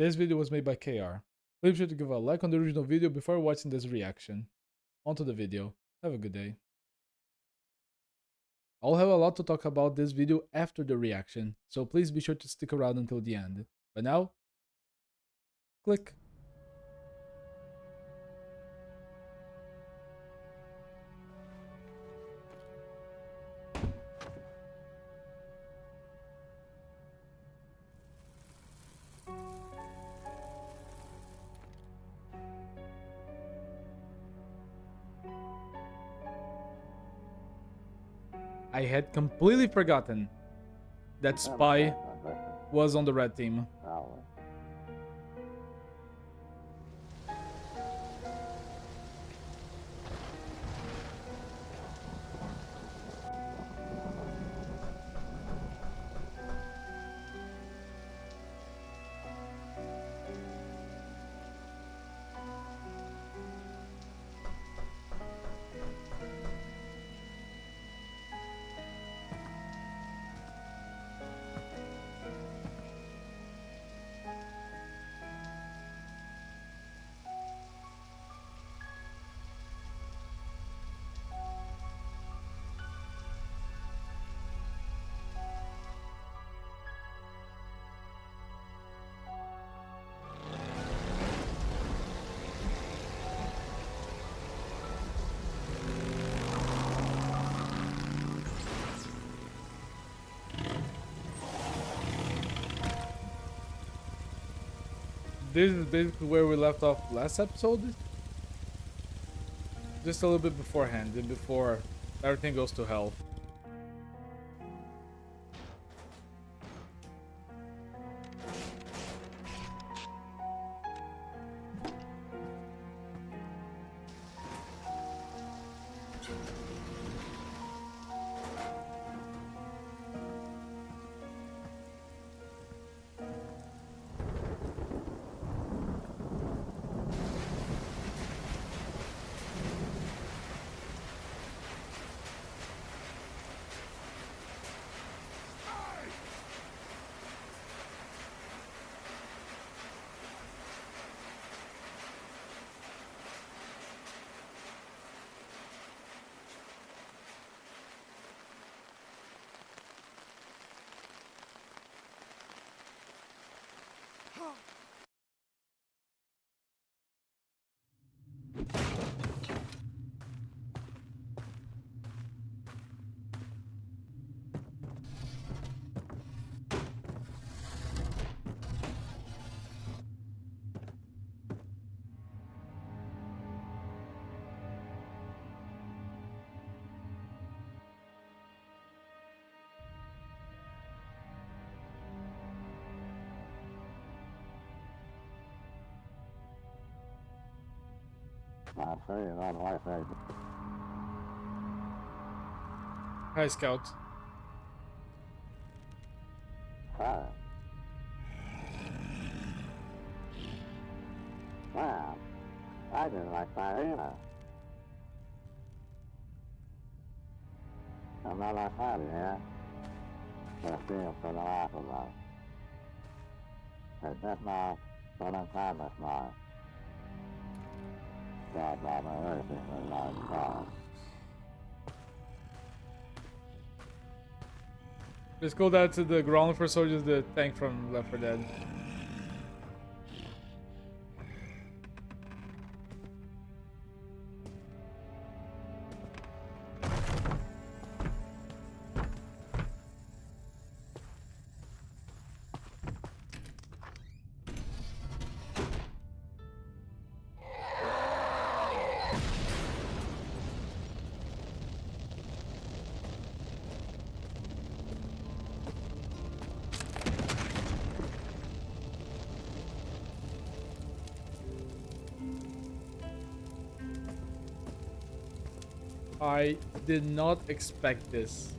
This video was made by KR. Please be sure to give a like on the original video before watching this reaction. On to the video. Have a good day. I'll have a lot to talk about this video after the reaction, so please be sure to stick around until the end. But now, click. I had completely forgotten that Spy was on the red team. This is basically where we left off last episode. Just a little bit beforehand, and before everything goes to hell. Hi, Scout. Hi. Wow. I didn't like that either. I'm not like that, yeah? But I feel for the life of us. It's just not for the kindness now. God, by my everything is like God. Let's go down to the ground for soldiers, the tank from Left 4 Dead. I did not expect this.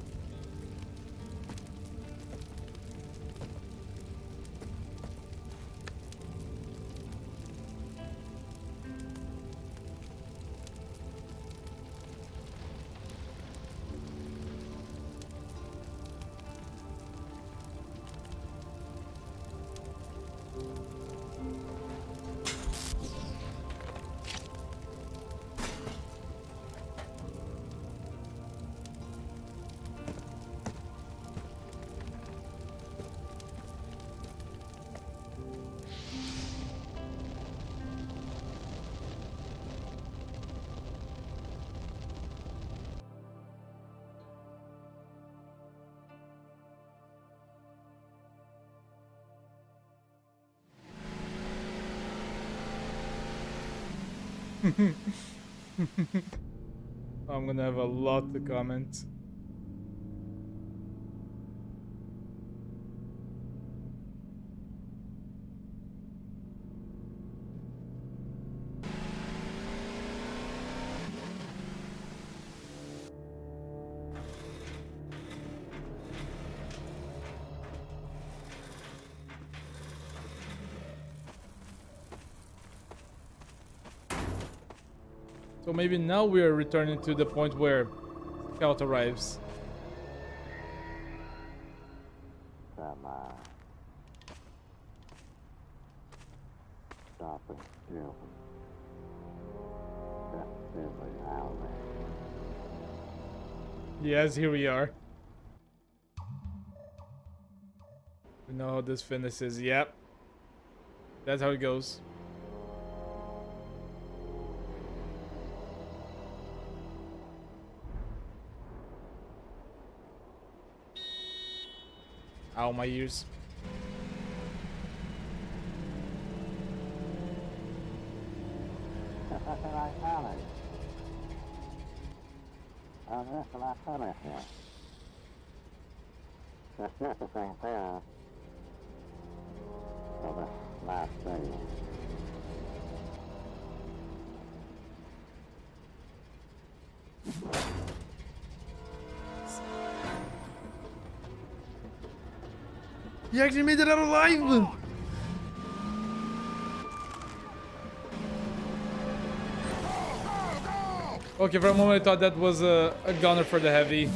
I'm gonna have a lot to comment. So maybe now we are returning to the point where Scout arrives. Come on. Stop it. Still. That's silly out there. Yes, here we are. We know how this finishes. Yep. That's how it goes. Ow, my ears. That's what I found it. Oh, that's what I found it here. That's not the same thing. So that's last thing. You actually made it out alive! Okay, for a moment I thought that was a gunner for the heavy.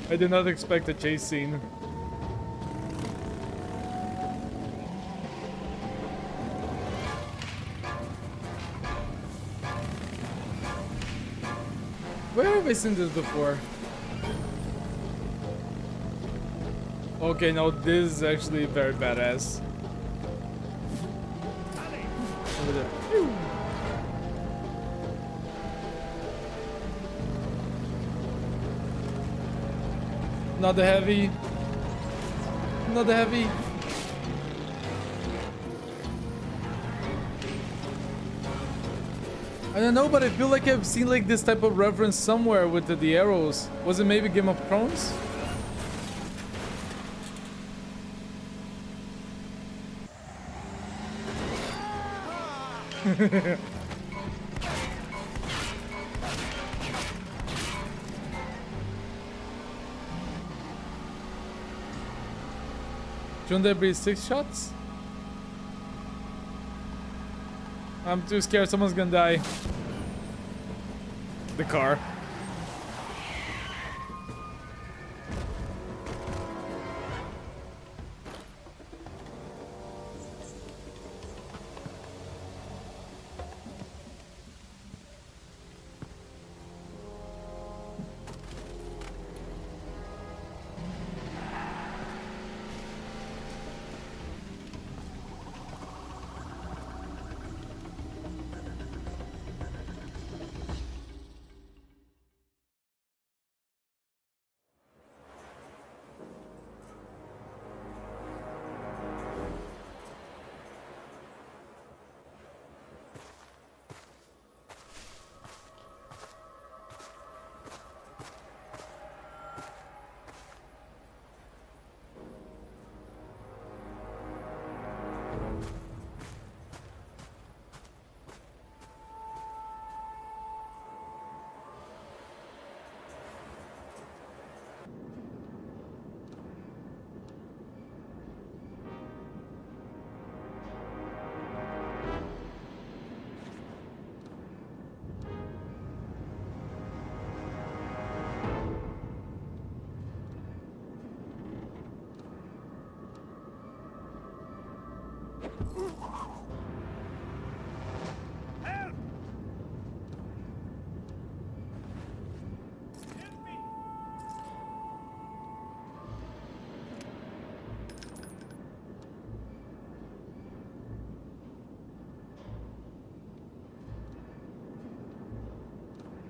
I did not expect a chase scene. Where have I seen this before? Okay, no, this is actually very badass. Over there. Phew. Not the heavy. Not the heavy. I don't know, but I feel like I've seen like this type of reference somewhere with the arrows. Was it maybe Game of Thrones? Shouldn't there be 6 shots? I'm too scared someone's gonna die. The car.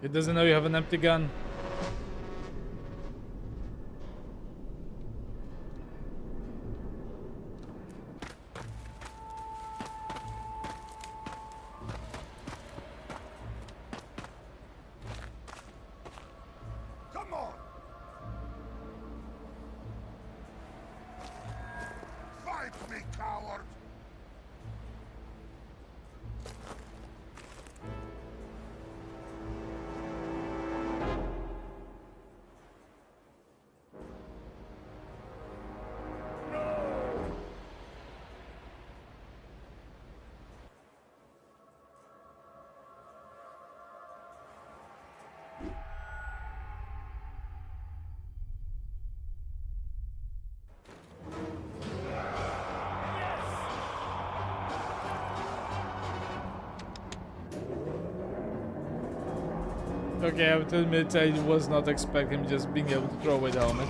It doesn't know you have an empty gun. Come on! Fight me, coward! Okay, I have to admit I was not expecting just being able to throw away the helmet.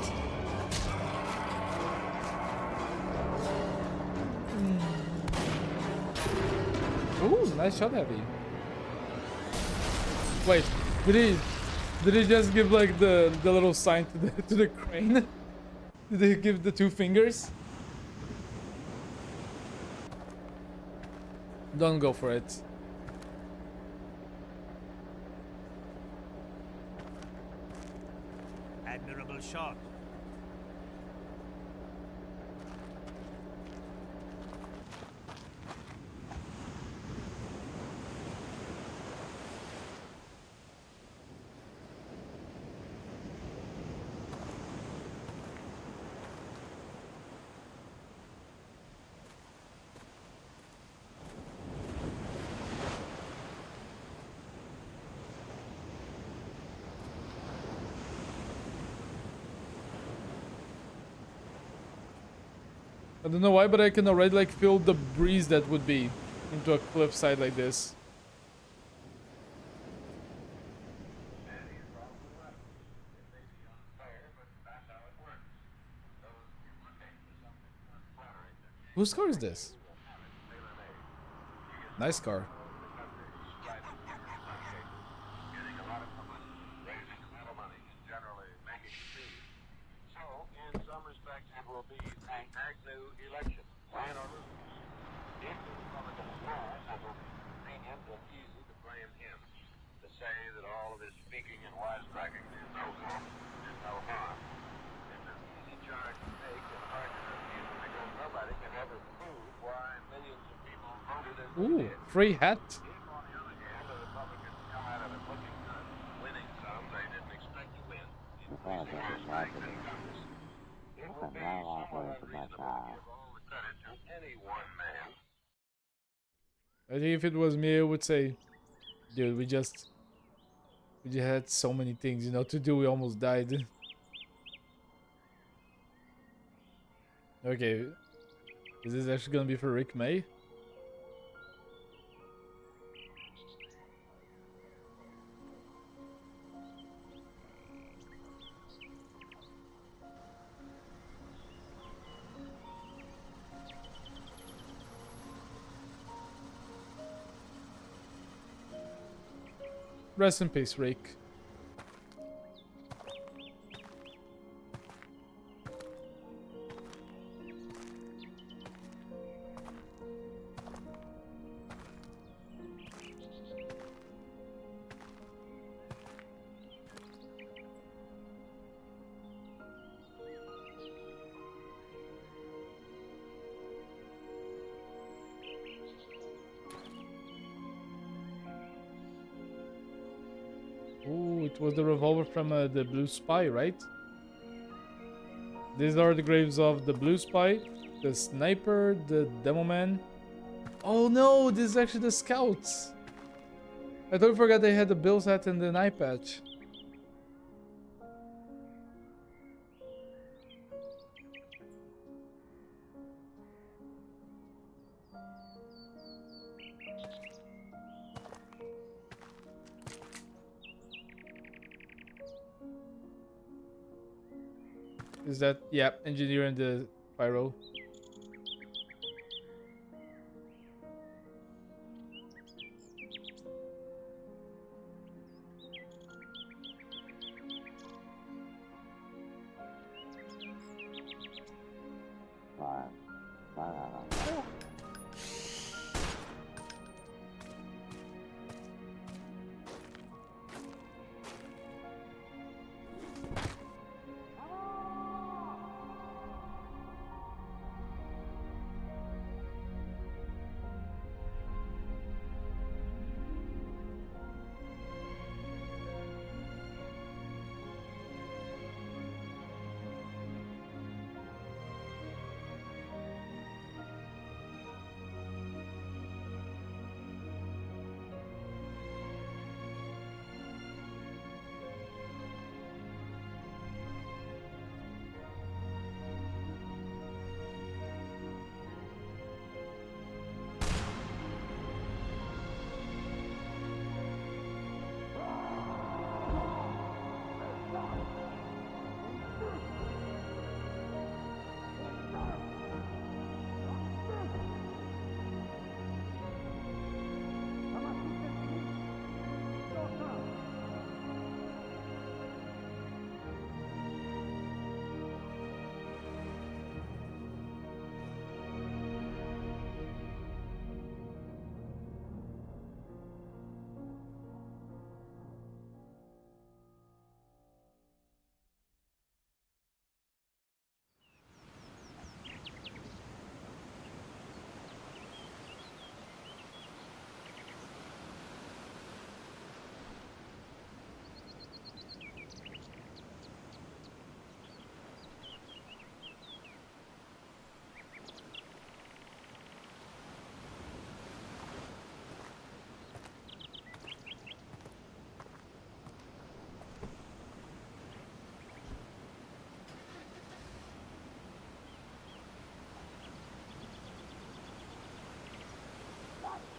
Ooh, nice shot, Heavy. Wait, did he just give like the little sign to the crane? Did he give the 2 fingers? Don't go for it. Admirable shot. I don't know why, but I can already like feel the breeze that would be into a cliffside like this. Whose car is this? Nice car. Ooh, free hat. I think if it was me, I would say, dude, we just had so many things, you know, to do. We almost died. Okay, is this actually gonna be for Rick May? Rest in peace, Rick. Ooh, it was the revolver from the Blue Spy, right? These are the graves of the Blue Spy, the Sniper, the Demo Man. Oh no, this is actually the Scouts. I totally forgot they had the Bill's hat and the eye patch. Is that, yeah, engineering the pyro.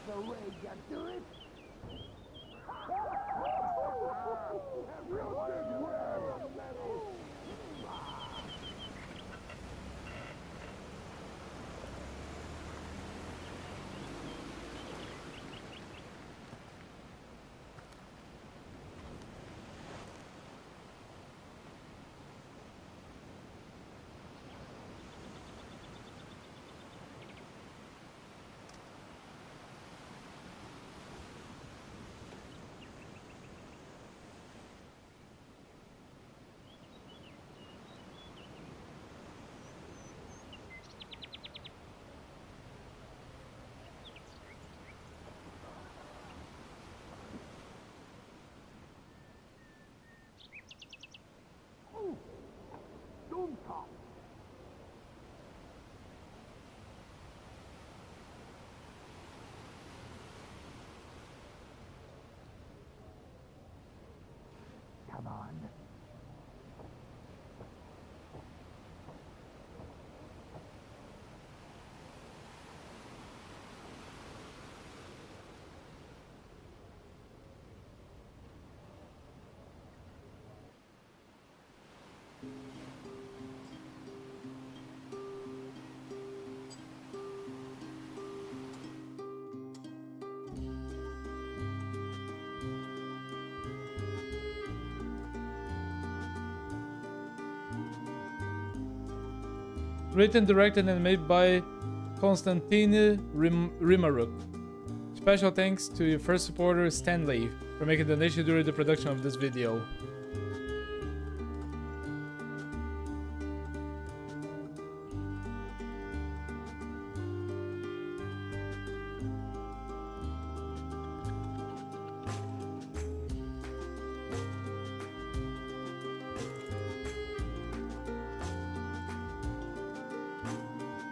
The way you do it. Don't talk. Come on. Written, directed, and made by Konstantine Rimaruk. Special thanks to your first supporter, Stanley, for making the donation during the production of this video.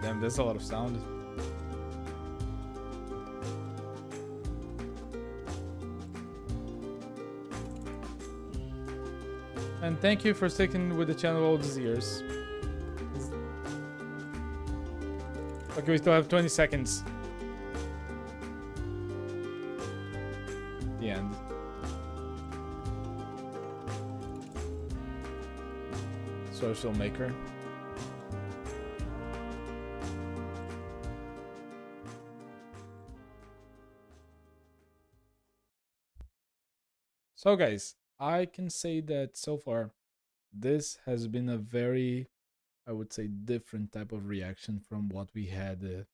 Damn, that's a lot of sound. And thank you for sticking with the channel all these years. Okay, we still have 20 seconds. another filmmaker. So, guys, I can say that so far, this has been a very, I would say, different type of reaction from what we had,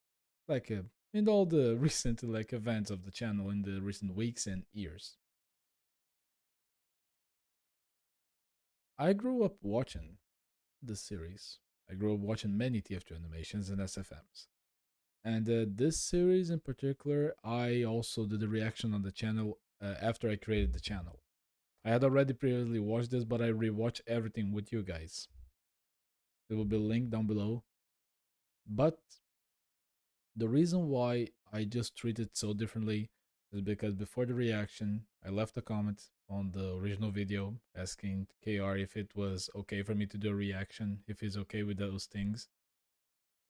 in all the recent like events of the channel in the recent weeks and years. I grew up watching this series. I grew up watching many TF2 animations and SFMs. And this series in particular, I also did a reaction on the channel after I created the channel. I had already previously watched this, but I rewatched everything with you guys. It will be linked down below. But the reason why I just treat it so differently is because before the reaction, I left a comment on the original video asking KR if it was okay for me to do a reaction, if he's okay with those things.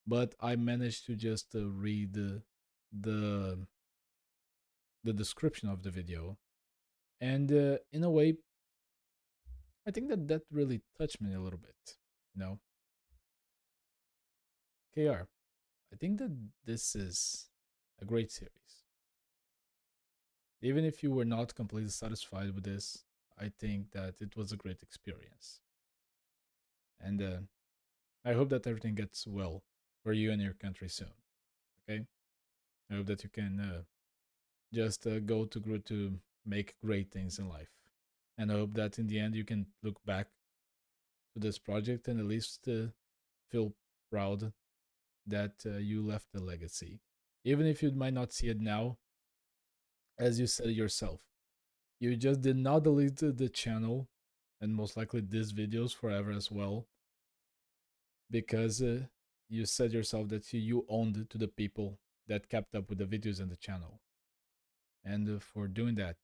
But I managed to just read the the description of the video, and in a way, I think that that really touched me a little bit. You know, KR, I think that this is a great series. Even if you were not completely satisfied with this, I think that it was a great experience. And I hope that everything gets well for you and your country soon. Okay? I hope that you can just go to grow to make great things in life. And I hope that in the end you can look back to this project and at least feel proud that you left a legacy. Even if you might not see it now, as you said yourself, you just did not delete the channel and most likely these videos forever as well because you said yourself that you owned to the people that kept up with the videos and the channel. And for doing that,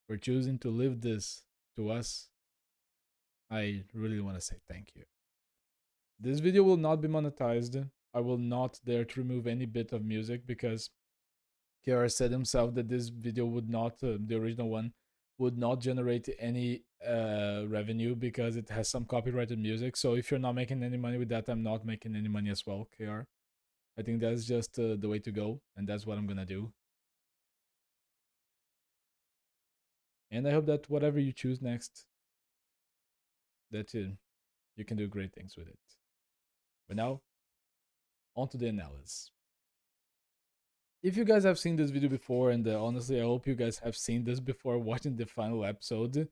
for choosing to live this to us, I really want to say thank you. This video will not be monetized. I will not dare to remove any bit of music because KR said himself that this video would not, the original one, would not generate any revenue because it has some copyrighted music. So if you're not making any money with that, I'm not making any money as well, KR. I think that's just the way to go, and that's what I'm gonna do. And I hope that whatever you choose next, that you can do great things with it. But now, on to the analysis. If you guys have seen this video before, and honestly, I hope you guys have seen this before watching the final episode,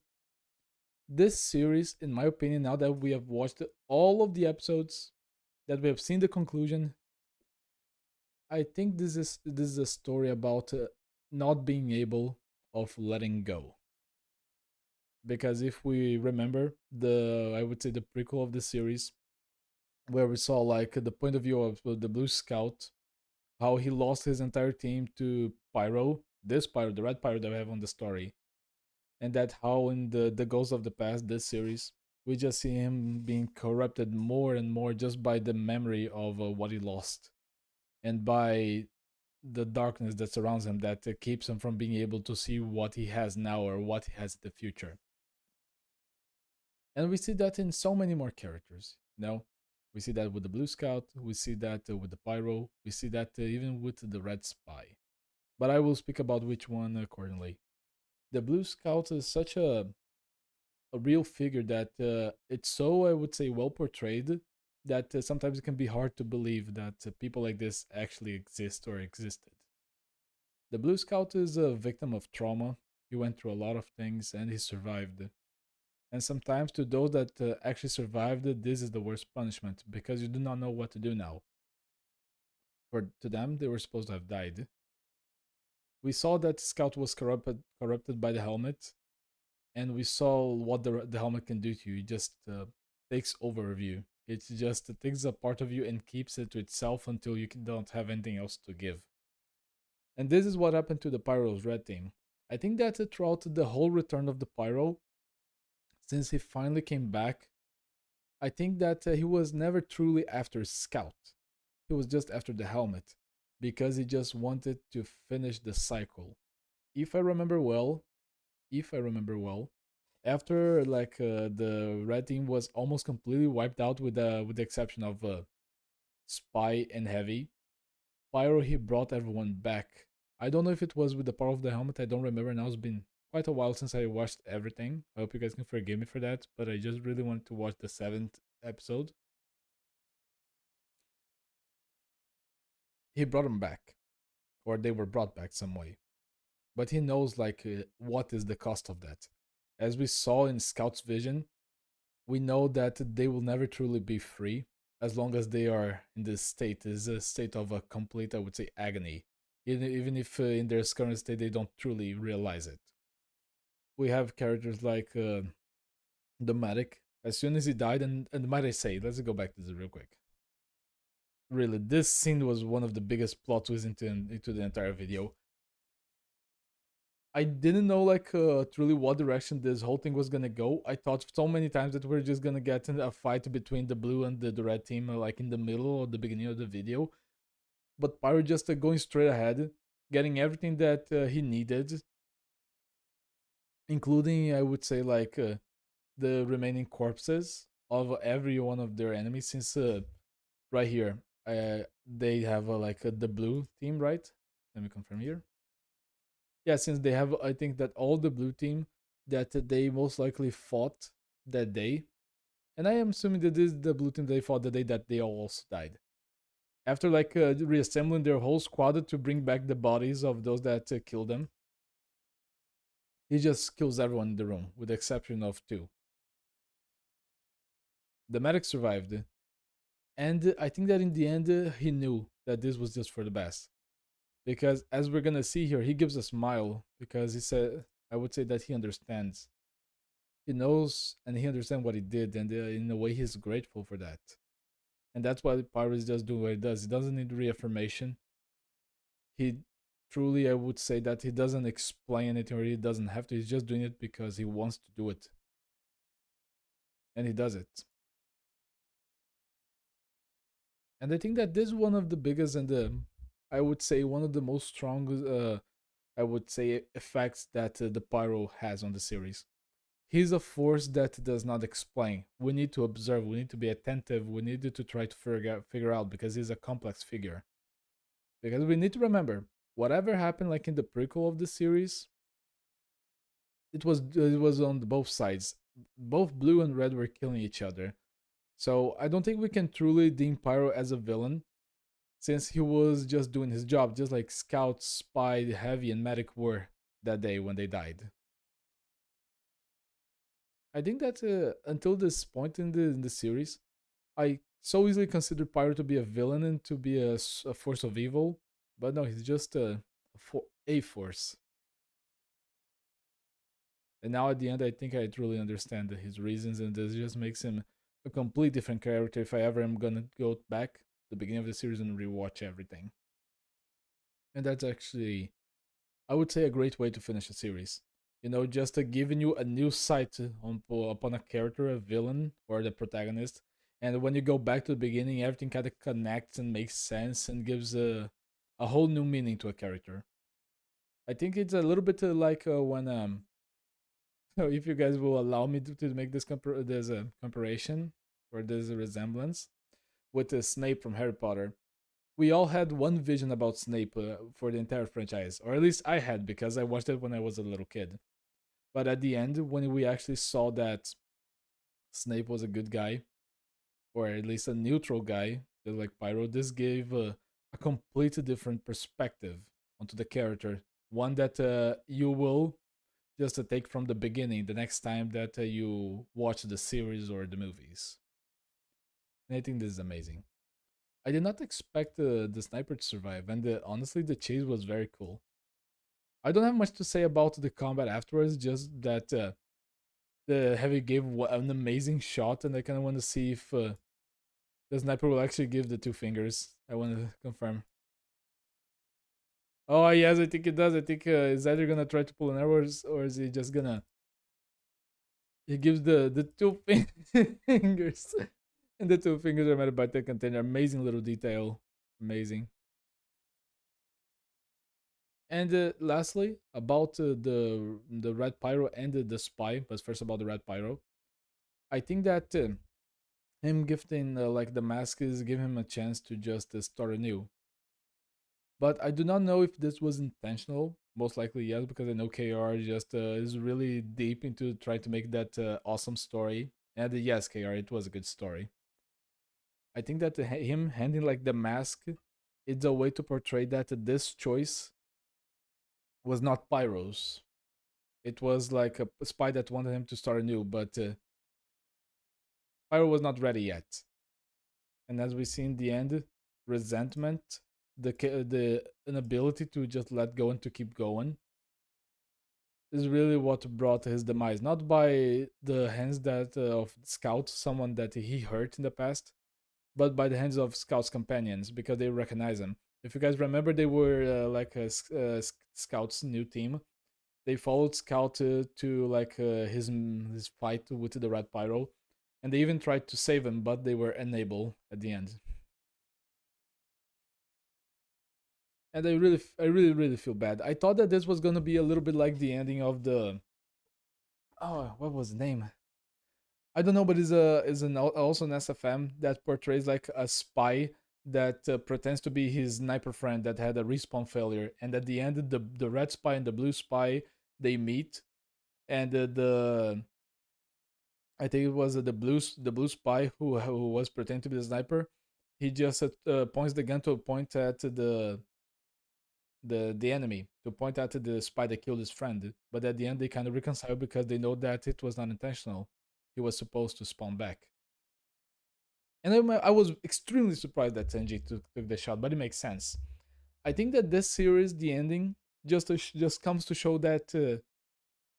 this series, in my opinion, now that we have watched all of the episodes, that we have seen the conclusion, I think this is a story about not being able of letting go. Because if we remember I would say the prequel of the series, where we saw like the point of view of the Blue Scout, how he lost his entire team to Pyro, this Pyro, the red Pyro that we have on the story, and that how in the Ghosts of the Past, this series, we just see him being corrupted more and more just by the memory of what he lost, and by the darkness that surrounds him that keeps him from being able to see what he has now or what he has in the future. And we see that in so many more characters. You know, we see that with the Blue Scout, we see that with the Pyro, we see that even with the Red Spy. But I will speak about which one accordingly. The Blue Scout is such a real figure that it's so, I would say, well portrayed that sometimes it can be hard to believe that people like this actually exist or existed. The Blue Scout is a victim of trauma. He went through a lot of things and he survived. And sometimes to those that actually survived, this is the worst punishment because you do not know what to do now. For to them, they were supposed to have died. We saw that Scout was corrupted by the helmet, and we saw what the helmet can do to you. It just takes over of you. It just takes a part of you and keeps it to itself until you don't have anything else to give. And this is what happened to the Pyro's red team. I think that throughout the whole return of the Pyro, since he finally came back, I think that he was never truly after Scout. He was just after the helmet because he just wanted to finish the cycle. If I remember well, After the red team was almost completely wiped out with the exception of Spy and Heavy, Pyro he brought everyone back. I don't know if it was with the power of the helmet. I don't remember now. It's been quite a while since I watched everything. I hope you guys can forgive me for that, but I just really wanted to watch the seventh episode. He brought them back, or they were brought back some way. But he knows what is the cost of that. As we saw in Scout's vision, we know that they will never truly be free as long as they are in this state. Is a state of a complete, I would say, agony. Even if in their current state they don't truly realize it. We have characters like Thematic. As soon as he died, and might I say, let's go back to this real quick. Really, this scene was one of the biggest plot twists into the entire video. I didn't know truly what direction this whole thing was gonna go. I thought so many times that we're just gonna get in a fight between the blue and the red team, like in the middle or the beginning of the video. But Pyro just going straight ahead, getting everything that he needed, including I would say the remaining corpses of every one of their enemies. Since right here, they have the blue team, right? Let me confirm here. Yeah, since they have, I think that all the blue team that they most likely fought that day, and I am assuming that this is the blue team they fought the day that they all also died. After reassembling their whole squad to bring back the bodies of those that killed them, he just kills everyone in the room with the exception of two. The medic survived, and I think that in the end he knew that this was just for the best, because as we're gonna see here, he gives a smile because he said, I would say that he understands. He knows and he understands what he did, and in a way, he's grateful for that. And that's why Pyrus just do what he does. He doesn't need reaffirmation. He truly, I would say that he doesn't explain anything or he doesn't have to. He's just doing it because he wants to do it, and he does it. And I think that this is one of the biggest and I would say one of the most strong, I would say, effects that the Pyro has on the series. He's a force that does not explain. We need to observe. We need to be attentive. We need to try to figure out because he's a complex figure. Because we need to remember whatever happened, like in the prequel of the series, it was on both sides. Both blue and red were killing each other. So I don't think we can truly deem Pyro as a villain, since he was just doing his job, just like Scout, Spy, Heavy, and Medic were that day when they died. I think that until this point in the series, I so easily considered Pyro to be a villain and to be a force of evil, but no, he's just a force. And now at the end, I think I truly understand his reasons, and this just makes him a complete different character. If I ever am gonna go back to the beginning of the series and rewatch everything, and that's actually, I would say, a great way to finish a series. Just giving you a new sight upon a character, a villain, or the protagonist. And when you go back to the beginning, everything kind of connects and makes sense and gives a whole new meaning to a character. I think it's a little bit like when if you guys will allow me to make there's a comparison or there's a resemblance with Snape from Harry Potter. We all had one vision about Snape for the entire franchise, or at least I had because I watched it when I was a little kid. But at the end, when we actually saw that Snape was a good guy, or at least a neutral guy, just like Pyro, this gave a completely different perspective onto the character. One that you will just take from the beginning the next time that you watch the series or the movies. And I think this is amazing. I did not expect the sniper to survive, and honestly, the chase was very cool. I don't have much to say about the combat afterwards, just that the heavy gave an amazing shot, and I kind of want to see if the sniper will actually give the two fingers. I want to confirm. Oh yes, I think it does. I think is either gonna try to pull an arrow, or is he just gonna? He gives the two fingers, and the two fingers are made by the container. Amazing little detail. Amazing. And lastly, about the red pyro and the spy, but first about the red pyro, I think that him gifting like the mask is give him a chance to just start anew. But I do not know if this was intentional. Most likely yes, because I know KR just is really deep into trying to make that awesome story. And yes, KR, it was a good story. I think that him handing like the mask, it's a way to portray that this choice was not Pyro's. It was like a spy that wanted him to start anew, but Pyro was not ready yet. And as we see in the end, resentment, the inability to just let go and to keep going, is really what brought his demise. Not by the hands that of Scout, someone that he hurt in the past, but by the hands of Scout's companions because they recognize him. If you guys remember, they were like Scout's new team. They followed Scout to like his fight with the Red Pyro, and they even tried to save him, but they were unable at the end. And I really feel bad. I thought that this was gonna be a little bit like the ending of the what was the name? I don't know, but is also an SFM that portrays like a spy that pretends to be his sniper friend that had a respawn failure, and at the end, the red spy and the blue spy they meet, and the I think it was the blue spy who was pretending to be the sniper. He just points the gun to a point at the enemy to point at the spy that killed his friend. But at the end, they kind of reconcile because they know that it was not intentional. He was supposed to spawn back. And I was extremely surprised that Tenji took the shot, but it makes sense. I think that this series, the ending, just comes to show that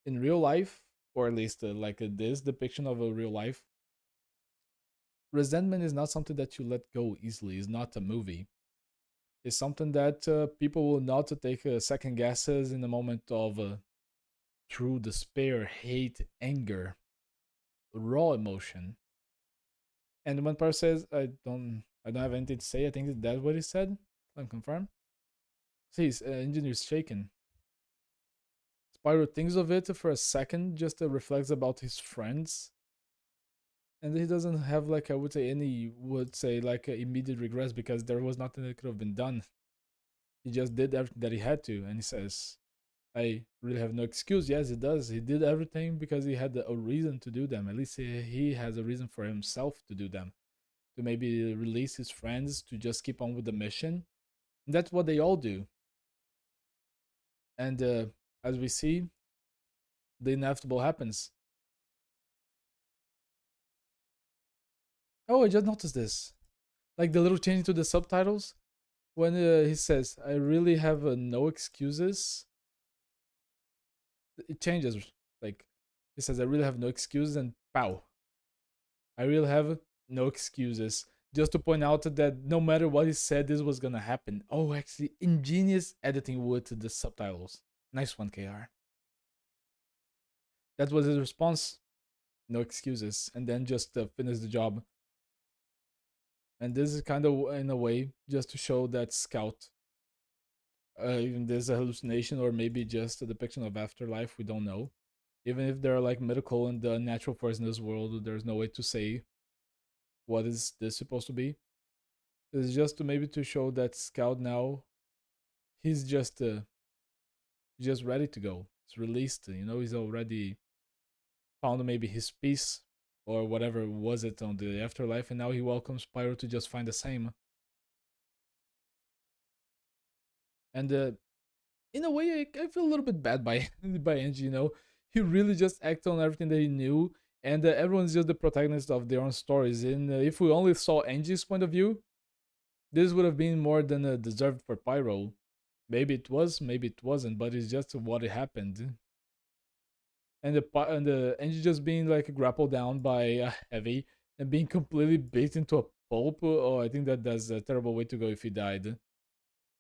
in real life, or at least like this depiction of a real life, resentment is not something that you let go easily. It's not a movie. It's something that people will not take second guesses in the moment of true despair, hate, anger, raw emotion. And when Par says, "I don't have anything to say," I think that's what he said. Let me confirm. See, his engine is shaking. Spyro thinks of it for a second, just reflects about his friends, and he doesn't have like I would say any would say like immediate regrets because there was nothing that could have been done. He just did everything that he had to, and he says, "I really have no excuse." Yes, he does. He did everything because he had a reason to do them. At least he has a reason for himself to do them, to maybe release his friends to just keep on with the mission. And that's what they all do. And as we see, the inevitable happens. Oh, I just noticed this. Like the little change to the subtitles when he says, "I really have no excuses." It changes. Like he says, "I really have no excuses," and pow, I really have no excuses. Just to point out that no matter what he said, this was gonna happen. Oh, actually, ingenious editing with the subtitles. Nice one, KR. That was his response. No excuses, and then just finish the job. And this is kind of in a way just to show that Scout, even there's a hallucination or maybe just a depiction of afterlife. We don't know. Even if there are like medical and natural force in this world, there's no way to say what is this supposed to be. It's just to maybe to show that Scout now he's just ready to go. He's released. He's already found maybe his peace or whatever was it on the afterlife, and now he welcomes Pyro to just find the same. And in a way, I feel a little bit bad by by Angie. He really just acted on everything that he knew, and everyone's just the protagonist of their own stories. And if we only saw Angie's point of view, this would have been more than deserved for Pyro. Maybe it was, maybe it wasn't, but it's just what it happened. And the Angie just being like grappled down by Heavy and being completely baked into a pulp. Oh, I think that's a terrible way to go if he died.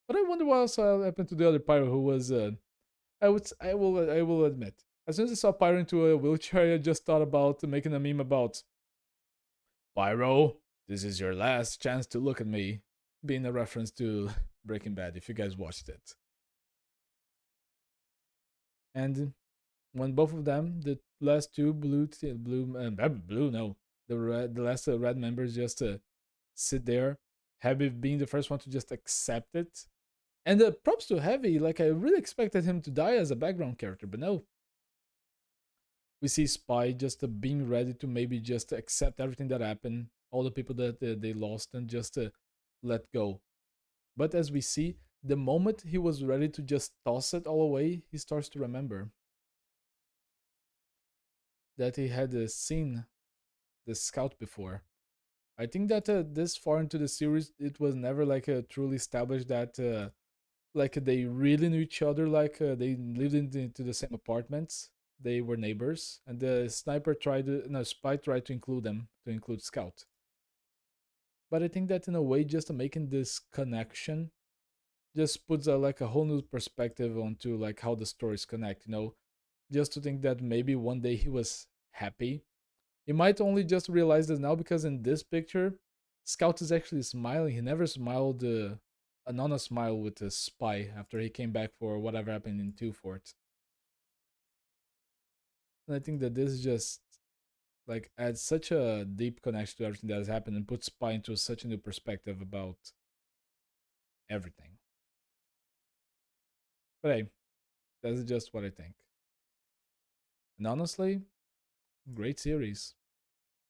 But I wonder what else happened to the other Pyro who was I will admit. As soon as I saw Pyro into a wheelchair, I just thought about making a meme about Pyro, this is your last chance to look at me. Being a reference to Breaking Bad, if you guys watched it. And when both of them, the last two blue, no, the last red members just sit there, Heavy being the first one to just accept it. And props to Heavy, like I really expected him to die as a background character, but no. We see Spy just being ready to maybe just accept everything that happened, all the people that they lost, and just let go. But as we see, the moment he was ready to just toss it all away, he starts to remember that he had seen the scout before. I think that this far into the series, it was never like truly established that like they really knew each other. Like they lived into the same apartments. They were neighbors, and the sniper tried to, no, spy tried to include them, to include Scout. But I think that in a way, just making this connection just puts like a whole new perspective onto like how the stories connect. Just to think that maybe one day he was happy. He might only just realize this now because in this picture, Scout is actually smiling. He never smiled a non smile with a spy after he came back for whatever happened in Two Fort. And I think that this just like adds such a deep connection to everything that has happened and puts Spy into such a new perspective about everything. But hey, that's just what I think. And honestly, great series.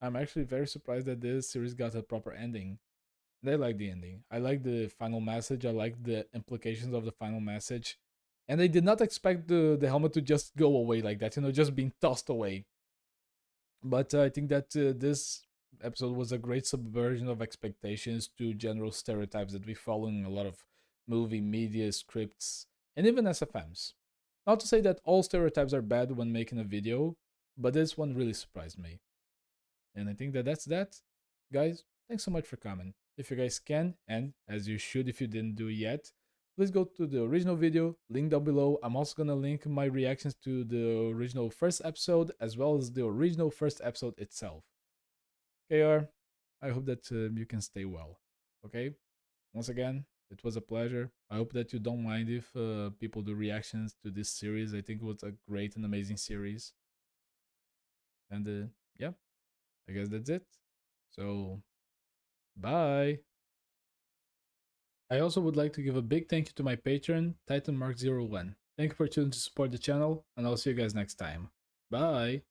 I'm actually very surprised that this series got a proper ending. And I like the ending. I like the final message. I like the implications of the final message. And I did not expect the helmet to just go away like that, just being tossed away. But I think that this episode was a great subversion of expectations to general stereotypes that we follow in a lot of movie, media, scripts, and even SFMs. Not to say that all stereotypes are bad when making a video, but this one really surprised me. And I think that that's that. Guys, thanks so much for coming. If you guys can, and as you should if you didn't do it yet, please go to the original video, link down below. I'm also gonna link my reactions to the original first episode as well as the original first episode itself. KR, I hope that you can stay well. Okay? Once again, it was a pleasure. I hope that you don't mind if people do reactions to this series. I think it was a great and amazing series. And yeah, I guess that's it. So, bye. I also would like to give a big thank you to my patron, TitanMark01. Thank you for choosing to support the channel, and I'll see you guys next time. Bye!